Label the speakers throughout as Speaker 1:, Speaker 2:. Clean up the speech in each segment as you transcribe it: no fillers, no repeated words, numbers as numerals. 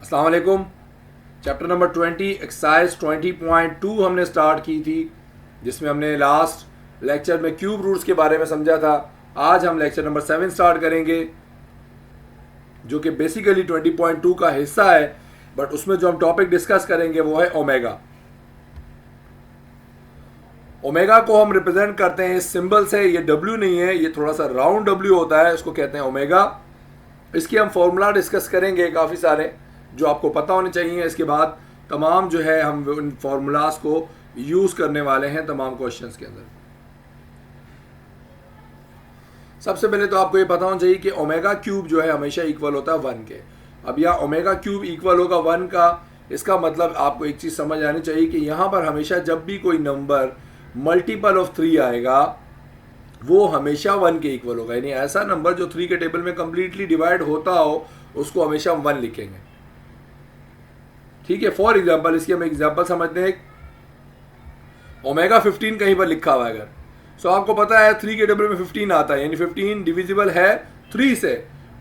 Speaker 1: अस्सलाम वालेकुम। Chapter number 20 exercise 20.2 हमने स्टार्ट की थी, जिसमें हमने लास्ट लेक्चर में क्यूब रूट्स के बारे में समझा था। आज हम लेक्चर नंबर 7 स्टार्ट करेंगे, जो कि बेसिकली 20.2 का हिस्सा है, बट उसमें जो हम टॉपिक डिस्कस करेंगे वो है ओमेगा। ओमेगा को हम रिप्रेजेंट करते हैं इस सिंबल से। ये डब्ल्यू नहीं है, ये थोड़ा सा राउंड डब्ल्यू होता है, इसको कहते हैं ओमेगा। इसके हम फॉर्मूला डिस्कस करेंगे काफ़ी सारे, जो आपको पता होने चाहिए। इसके बाद तमाम जो है हम उन फार्मूलाज को यूज़ करने वाले हैं तमाम क्वेश्चंस के अंदर। सबसे पहले तो आपको ये पता होना चाहिए कि ओमेगा क्यूब जो है हमेशा इक्वल होता है 1 के। अब यहाँ ओमेगा क्यूब इक्वल होगा 1 का, इसका मतलब आपको एक चीज़ समझ आनी चाहिए कि यहाँ पर हमेशा जब भी कोई नंबर मल्टीपल ऑफ 3 आएगा वो हमेशा 1 के इक्वल होगा। यानी ऐसा नंबर जो 3 के टेबल में कंप्लीटली डिवाइड होता हो उसको हमेशा हम 1 लिखेंगे। ठीक है, फॉर एग्जाम्पल इसकी हम एग्जाम्पल समझते हैं। ओमेगा 15 कहीं पर लिखा हुआ है अगर, सो आपको पता है 3 के टेबल में 15 आता है, यानी 15 डिविजिबल है 3 से,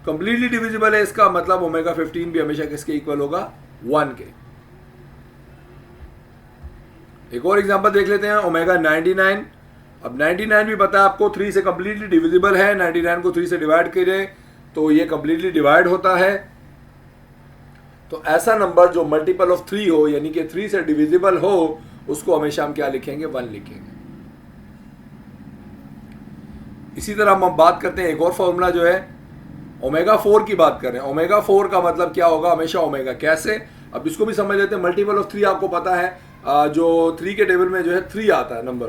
Speaker 1: कंप्लीटली डिविजिबल है। इसका मतलब ओमेगा 15 भी हमेशा किसके इक्वल होगा? 1 के। एक और एग्जांपल देख लेते हैं, ओमेगा 99। अब 99 भी पता है आपको 3 से कंप्लीटली डिविजिबल है। 99 को 3 से डिवाइड करें तो ये कंप्लीटली डिवाइड होता है। तो ऐसा नंबर जो मल्टीपल ऑफ 3 हो, यानी कि 3 से डिविजिबल हो, उसको हमेशा हम क्या लिखेंगे? 1 लिखेंगे। इसी तरह हम बात करते हैं एक और फॉर्मूला जो है ओमेगा 4 की बात कर रहे हैं। ओमेगा 4 का मतलब क्या होगा? हमेशा ओमेगा। कैसे? अब इसको भी समझ लेते हैं। मल्टीपल ऑफ 3 आपको पता है, जो 3 के टेबल में जो है 3 आता है नंबर,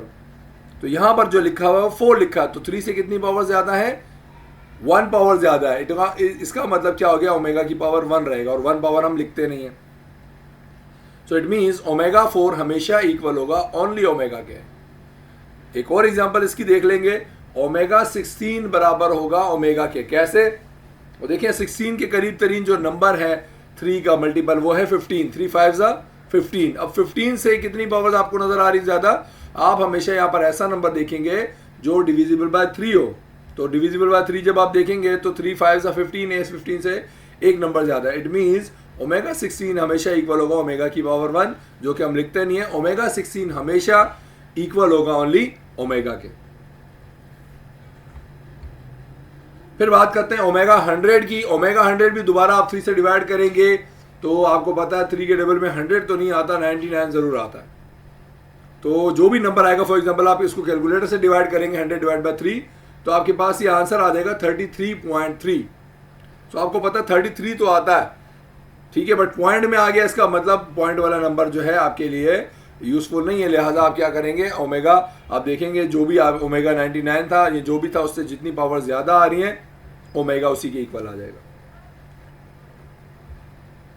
Speaker 1: तो यहां पर जो लिखा हुआ है 4 लिखा है, तो 3 से कितनी पावर ज्यादा है? 1 पावर ज्यादा है। इसका मतलब क्या हो गया? ओमेगा की पावर 1 रहेगा, और 1 पावर हम लिखते नहीं है। सो इट मीन्स ओमेगा 4 हमेशा इक्वल होगा ओनली ओमेगा के। एक और एग्जांपल इसकी देख लेंगे, ओमेगा 16 बराबर होगा ओमेगा के। कैसे? वो देखिए 16 के करीब तरीन जो नंबर है 3 का मल्टीपल वो है 15। 3 5 15। अब 15 से कितनी पावर्स आपको नजर आ रही ज्यादा? आप हमेशा यहाँ पर ऐसा नंबर देखेंगे जो डिविजिबल बाय 3 हो। तो डिविजिबल बाय 3 जब आप देखेंगे तो 3 5 15 है, इस 15 से एक नंबर ज्यादा। इट मीन्स ओमेगा 16 हमेशा इक्वल होगा ओमेगा की पावर 1, जो कि हम लिखते नहीं है। ओमेगा 16 हमेशा इक्वल होगा ओनली ओमेगा के। फिर बात करते हैं ओमेगा 100 की। ओमेगा 100 भी दोबारा आप 3 से डिवाइड करेंगे तो आपको पता है 3 के टेबल में 100 तो नहीं आता, 99 जरूर आता है। तो जो भी नंबर आएगा, फॉर एग्जांपल आप इसको कैलकुलेटर से डिवाइड करेंगे 100 डिवाइड बाय 3, तो आपके पास ये आंसर आ जाएगा 33.3। तो आपको पता है 33 तो आता है, ठीक है, बट पॉइंट में आ गया, इसका मतलब पॉइंट वाला नंबर जो है आपके लिए यूजफुल नहीं है। लिहाजा आप क्या करेंगे? ओमेगा आप देखेंगे जो भी आप ओमेगा 99 था, ये जो भी था उससे जितनी पावर ज्यादा आ रही है ओमेगा उसी के इक्वल आ जाएगा।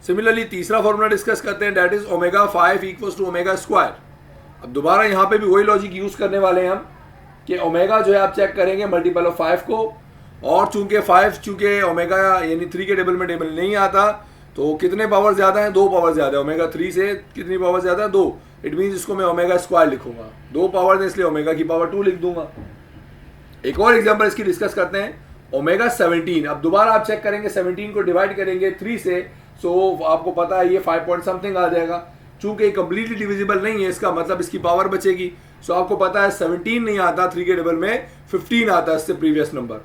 Speaker 1: सिमिलरली तीसरा फॉर्मूला डिस्कस करते हैं, that is omega 5 equals to omega square. अब दोबारा यहां पे भी वही लॉजिक यूज करने वाले हैं हम कि ओमेगा जो है आप चेक करेंगे मल्टीपल ऑफ 5 को, और चूंकि 5 चूंकि ओमेगा यानी 3 के टेबल में टेबल नहीं आता, तो कितने पावर ज्यादा है? 2 पावर ज्यादा है। ओमेगा 3 से कितनी पावर ज्यादा है? 2। इट मीन्स इसको मैं ओमेगा स्क्वायर लिखूंगा। 2 पावर है इसलिए ओमेगा की पावर 2 लिख दूंगा। एक और एग्जांपल इसकी डिस्कस करते हैं, ओमेगा 17। अब दोबारा आप चेक करेंगे 17 को डिवाइड करेंगे 3 से, सो आपको पता है ये 5 पॉइंट समथिंग आ जाएगा। चूंकि कंप्लीटली डिविजिबल नहीं है, इसका मतलब इसकी पावर बचेगी। सो आपको पता है 17 नहीं आता 3 के टेबल में, 15 आता है इससे प्रीवियस नंबर।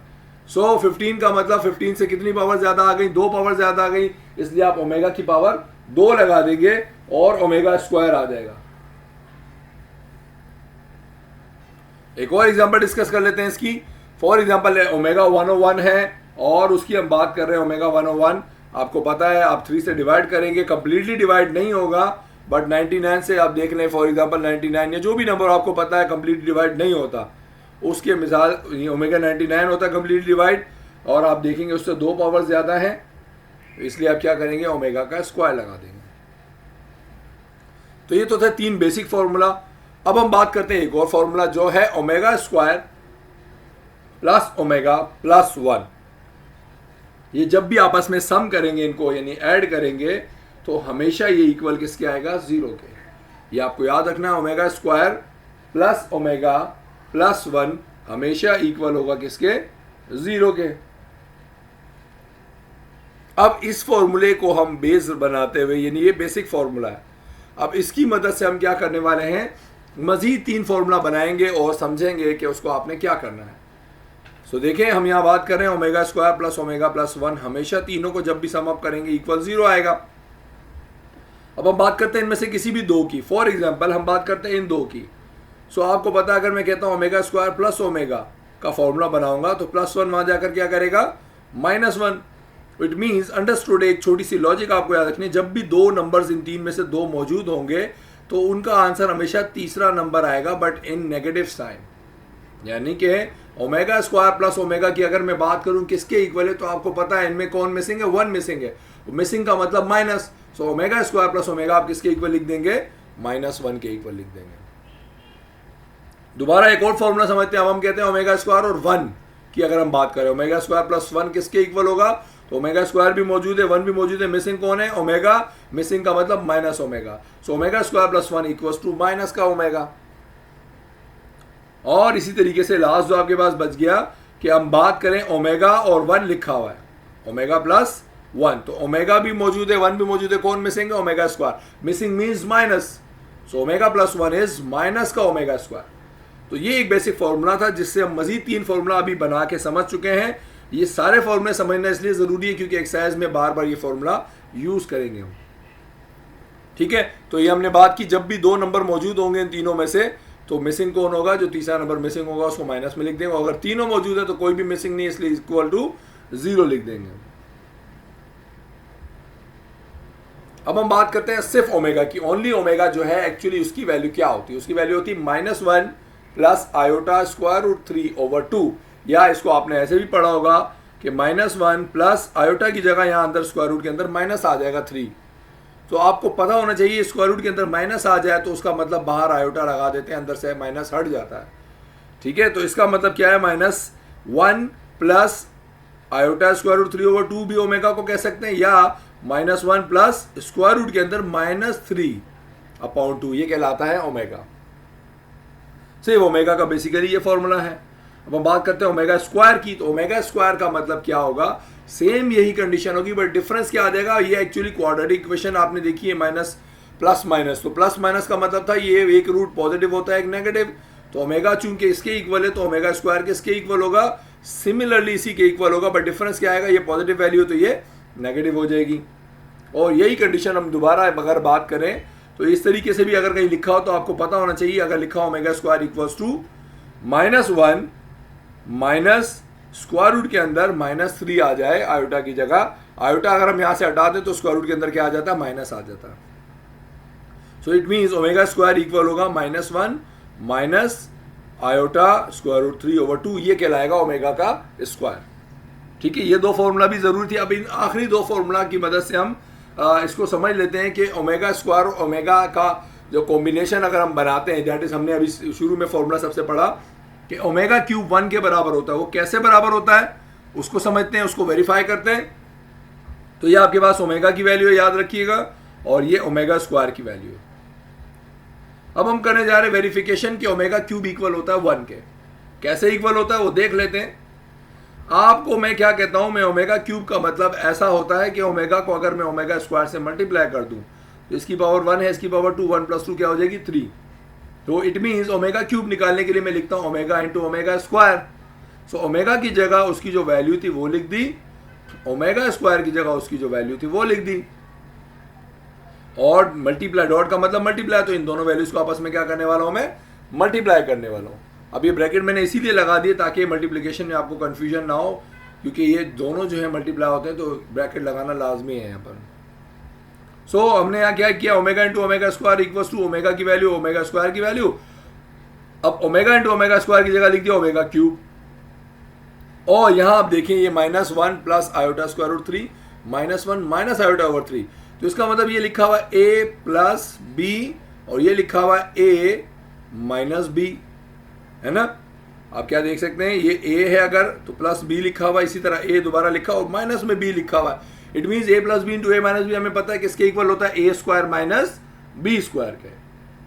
Speaker 1: सो 15 का मतलब 15 से कितनी पावर ज्यादा आ गई? 2 पावर ज्यादा आ गई, इसलिए आप ओमेगा की पावर 2 लगा देंगे और ओमेगा स्क्वायर आ जाएगा। एक और एग्जांपल डिस्कस कर लेते हैं इसकी। फॉर एग्जांपल ओमेगा 101 है और उसकी हम बात कर रहे हैं ओमेगा 101। आपको पता है आप 3 से डिवाइड करेंगे, कंप्लीटली डिवाइड नहीं होगा, बट 99 से आप देख लें, फॉर एग्जांपल 99 या जो भी नंबर आपको पता है कंप्लीटली डिवाइड नहीं होता, उसके मिसाल ओमेगा 99 होता है कंप्लीटली डिवाइड, और आप देखेंगे उससे 2 पावर ज्यादा है, इसलिए आप क्या करेंगे? ओमेगा का स्क्वायर लगा देंगे। तो ये तो थे 3 बेसिक फॉर्मूला। अब हम बात करते हैं एक और फॉर्मूला जो है omega square plus omega plus 1। ये जब भी आपस में सम करेंगे इनको, यानी ऐड करेंगे, तो हमेशा ये इक्वल किसके आएगा? 0 के। ये आपको याद रखना है, omega square plus omega plus 1 हमेशा इक्वल होगा किसके? 0 के। अब इस फॉर्मूले को हम बेस बनाते हुए, यानी ये बेसिक फॉर्मूला है, अब इसकी मदद से हम क्या करने वाले हैं, मजीद 3 फॉर्मूला बनाएंगे और समझेंगे कि उसको आपने क्या करना है। सो देखें, हम यहाँ बात कर रहे हैं omega square plus omega plus 1, हमेशा तीनों को जब भी सम अप करेंगे इक्वल 0 आएगा। अब हम बात करते हैं इनमें से किसी भी दो की, फॉर एग्जाम्पल हम बात करते हैं इन दो की। सो आपको पता है, अगर मैं कहता हूँ ओमेगा स्क्वायर प्लस ओमेगा का फॉर्मूला बनाऊंगा तो प्लस 1 वहां जाकर क्या करेगा, -1। It means understood. एक छोटी सी लॉजिक आपको याद रखनी है, जब भी दो नंबर्स इन तीन में से दो मौजूद होंगे तो उनका आंसर हमेशा तीसरा नंबर आएगा, बट इन नेगेटिव साइन। यानी कि ओमेगा स्क्वायर प्लस ओमेगा की अगर मैं बात करूं किसके इक्वल है, तो आपको पता है इनमें कौन मिसिंग है, 1 मिसिंग है। मिसिंग का मतलब माइनस। सो ओमेगा स्क्वायर प्लस ओमेगा आप किसके इक्वल लिख देंगे, -1 के इक्वल लिख देंगे। दोबारा एक और फॉर्मूला समझते हैं। अब हम कहते हैं ओमेगा स्क्वायर और 1 की अगर हम बात करें, ओमेगा स्क्वायर प्लस 1 किसके इक्वल होगा, तो ओमेगा स्क्वायर भी मौजूद है, 1 भी मौजूद है, मिसिंग कौन है, ओमेगा। मिसिंग का मतलब minus omega. So omega square plus 1 equals to minus का ओमेगा। और इसी तरीके से लास्ट जो आपके पास बच गया कि हम बात करें ओमेगा और 1 लिखा हुआ है, ओमेगा प्लस 1, तो ओमेगा भी मौजूद है, 1 भी मौजूद है, कौन मिसिंग है, omega square. Missing means minus. So omega plus 1 is minus का ओमेगा स्क्वायर। तो ये एक बेसिक फॉर्मूला था जिससे हम मजीद 3 फॉर्मूला अभी बना के समझ चुके हैं। ये सारे फॉर्मूले समझना इसलिए जरूरी है क्योंकि एक्सरसाइज में बार बार ये फॉर्मूला यूज करेंगे हम। ठीक है, तो ये हमने बात की, जब भी दो नंबर मौजूद होंगे इन तीनों में से तो मिसिंग कौन होगा, जो तीसरा नंबर मिसिंग होगा उसको माइनस में लिख देंगे। अगर तीनों मौजूद है तो कोई भी मिसिंग नहीं, इसलिए इक्वल टू 0 लिख देंगे। अब हम बात करते हैं सिर्फ ओमेगा की। ओनली ओमेगा जो है एक्चुअली उसकी वैल्यू क्या होती है, उसकी वैल्यू होती है -1 प्लस आयोटा स्क्वायर रूट 3/2, या इसको आपने ऐसे भी पढ़ा होगा कि -1 प्लस आयोटा की जगह यहाँ अंदर स्क्वायर रूट के अंदर माइनस आ जाएगा 3। तो आपको पता होना चाहिए स्क्वायर रूट के अंदर माइनस आ जाए तो उसका मतलब बाहर आयोटा लगा देते हैं, अंदर से माइनस हट जाता है। ठीक है, तो इसका मतलब क्या है, -1 प्लस आयोटा स्क्वायर रूट 3/2 भी ओमेगा को कह सकते हैं, या -1 प्लस स्क्वायर रूट के अंदर -3/2, ये कहलाता है ओमेगा। सिर्फ ओमेगा का बेसिकली ये फॉर्मूला है। अब हम बात करते हैं ओमेगा स्क्वायर की, तो ओमेगा स्क्वायर का मतलब क्या होगा, सेम यही कंडीशन होगी, बट डिफरेंस क्या आ जाएगा, ये एक्चुअली क्वाड्रेटिक इक्वेशन आपने देखी है, माइनस प्लस माइनस, तो प्लस माइनस का मतलब था ये एक रूट पॉजिटिव होता है एक नेगेटिव, तो ओमेगा चूंकि इसके इक्वल है तो ओमेगा स्क्वायर किसके इक्वल होगा, सिमिलरली इसी के इक्वल होगा, बट डिफरेंस क्या आएगा, ये पॉजिटिव वैल्यू तो ये नेगेटिव हो जाएगी। और यही कंडीशन हम दोबारा अगर बात करें तो इस तरीके से भी अगर कहीं लिखा हो तो आपको पता होना चाहिए, अगर लिखा हो omega square equals to -1 minus square root के अंदर -3 आ जाए आयोटा की जगह, आयोटा अगर हम यहां से हटा दें तो स्क्वायर रूट के अंदर क्या आ जाता है, माइनस आ जाता है। So it means omega square equal होगा -1 माइनस आयोटा स्क्वायर रूट 3/2, ये कहलाएगा ओमेगा का स्क्वायर। ठीक है, ये दो फॉर्मूला भी जरूरी थी। अब इन आखिरी दो फॉर्मूला की मदद से हम इसको समझ लेते हैं कि ओमेगा स्क्वायर और ओमेगा का जो कॉम्बिनेशन अगर हम बनाते हैं, दैट इज हमने अभी शुरू में फॉर्मूला सबसे पढ़ा कि ओमेगा क्यूब 1 के बराबर होता है, वो कैसे बराबर होता है उसको समझते हैं, उसको वेरीफाई करते हैं। तो ये आपके पास ओमेगा की वैल्यू है, याद रखिएगा, और ये ओमेगा स्क्वायर की वैल्यू है। अब हम करने जा रहे हैं वेरिफिकेशन कि ओमेगा क्यूब इक्वल होता है 1 के। कैसे इक्वल होता है वो देख लेते हैं। आपको मैं क्या कहता हूं, मैं ओमेगा क्यूब का मतलब ऐसा होता है कि ओमेगा को अगर मैं ओमेगा स्क्वायर से मल्टीप्लाई कर दूं तो इसकी पावर 1 है, इसकी पावर 2, 1 + 2 क्या हो जाएगी 3। तो इट मीन्स ओमेगा क्यूब निकालने के लिए मैं लिखता हूं omega into omega square. So omega की जगह उसकी जो वैल्यू थी वो लिख दी, ओमेगा स्क्वायर की जगह उसकी जो वैल्यू थी वो लिख दी, और मल्टीप्लाई, डॉट का मतलब मल्टीप्लाई, तो इन दोनों वैल्यूज को आपस में क्या करने वाला हूं, मैं मल्टीप्लाई करने वाला हूं। अब ये ब्रैकेट मैंने इसीलिए लगा दिए ताकि मल्टीप्लिकेशन में आपको कंफ्यूजन ना हो, क्योंकि ये दोनों जो है मल्टीप्लाई होते हैं तो ब्रैकेट लगाना लाजमी है यहाँ पर। सो हमने यहाँ क्या किया, omega into omega square equals to omega की वैल्यू ओमेगा स्क्वायर की वैल्यू। अब ओमेगा इंटू ओमेगा स्क्वायर की जगह लिख दिया ओमेगा क्यूब, और यहाँ आप देखें ये -1 plus iota square root 3, -1 minus iota over 3, तो इसका मतलब ये लिखा हुआ a प्लस बी और ये लिखा हुआ a माइनस बी, है ना। आप क्या देख सकते हैं, ये a है अगर तो प्लस b लिखा हुआ, इसी तरह a दोबारा लिखा और माइनस में b लिखा हुआ। It means a plus B into a minus B हमें पता है किसके इक्वल होता है, a स्क्वायर माइनस b स्क्वायर के।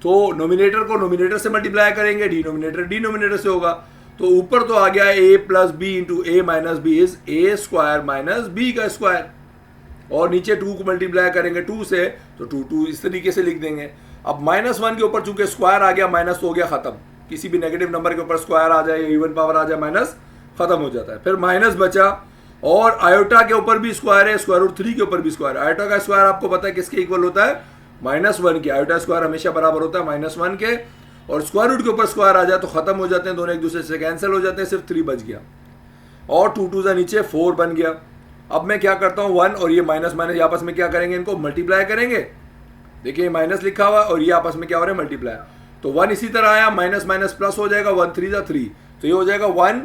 Speaker 1: तो नोमिनेटर को नोमिनेटर से मल्टीप्लाई करेंगे, डिनोमिनेटर डिनोमिनेटर से होगा, तो ऊपर तो आ गया a plus B into a minus B is a स्क्वायर माइनस b का स्क्वायर। और नीचे 2 को मल्टीप्लाई करेंगे 2 से, तो 2 इस तरीके से लिख देंगे। अब -1 के ऊपर चूंकि स्क्वायर आ गया, माइनस तो हो गया खत्म। किसी भी नेगेटिव नंबर के ऊपर स्क्वायर आ जाए या इवन पावर आ जाए, माइनस खत्म हो जाता है। फिर माइनस बचा, और आयोटा के ऊपर भी स्क्वायर है, स्क्वायर रूट 3 के ऊपर भी स्क्वायर है। आयोटा का स्क्वायर आपको पता है किसके इक्वल होता है, -1 के। आयोटा स्क्वायर हमेशा बराबर होता है -1 के, और स्क्वायर रूट के ऊपर स्क्वायर आ जाए तो खत्म हो जाते हैं, दोनों एक दूसरे से कैंसिल हो जाते हैं, सिर्फ 3 बच गया, और 2 2 नीचे 4 बन गया। अब मैं क्या करता हूँ, 1 और ये माइनस माइनस आपस में क्या करेंगे, इनको मल्टीप्लाई करेंगे। देखिए माइनस लिखा हुआ और ये आपस में क्या हो रहा है, मल्टीप्लाई। तो 1 इसी तरह आया, माइनस माइनस प्लस हो जाएगा, 1 3 3, तो ये हो जाएगा 1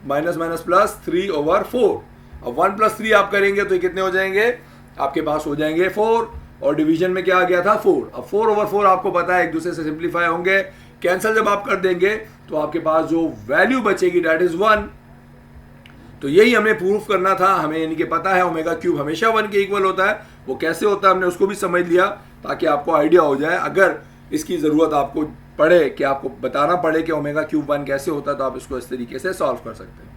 Speaker 1: माइनस माइनस प्लस 3/4। अब 1 + 3 आप करेंगे तो ये कितने हो जाएंगे, आपके पास हो जाएंगे 4, और डिवीजन में क्या आ गया था 4। अब 4/4 आपको पता है एक दूसरे से सिंप्लीफाई होंगे, कैंसिल जब आप कर देंगे तो आपके पास जो वैल्यू बचेगी दैट इज 1। तो यही हमें प्रूफ करना था, हमें यानी कि पता है ओमेगा क्यूब हमेशा 1 के इक्वल होता है। वो कैसे होता है हमने उसको भी समझ लिया, ताकि आपको आइडिया हो जाए। अगर इसकी ज़रूरत आपको पड़े कि आपको बताना पड़े कि ओमेगा क्यूब 1 कैसे होता है, तो आप इसको इस तरीके से सॉल्व कर सकते हैं।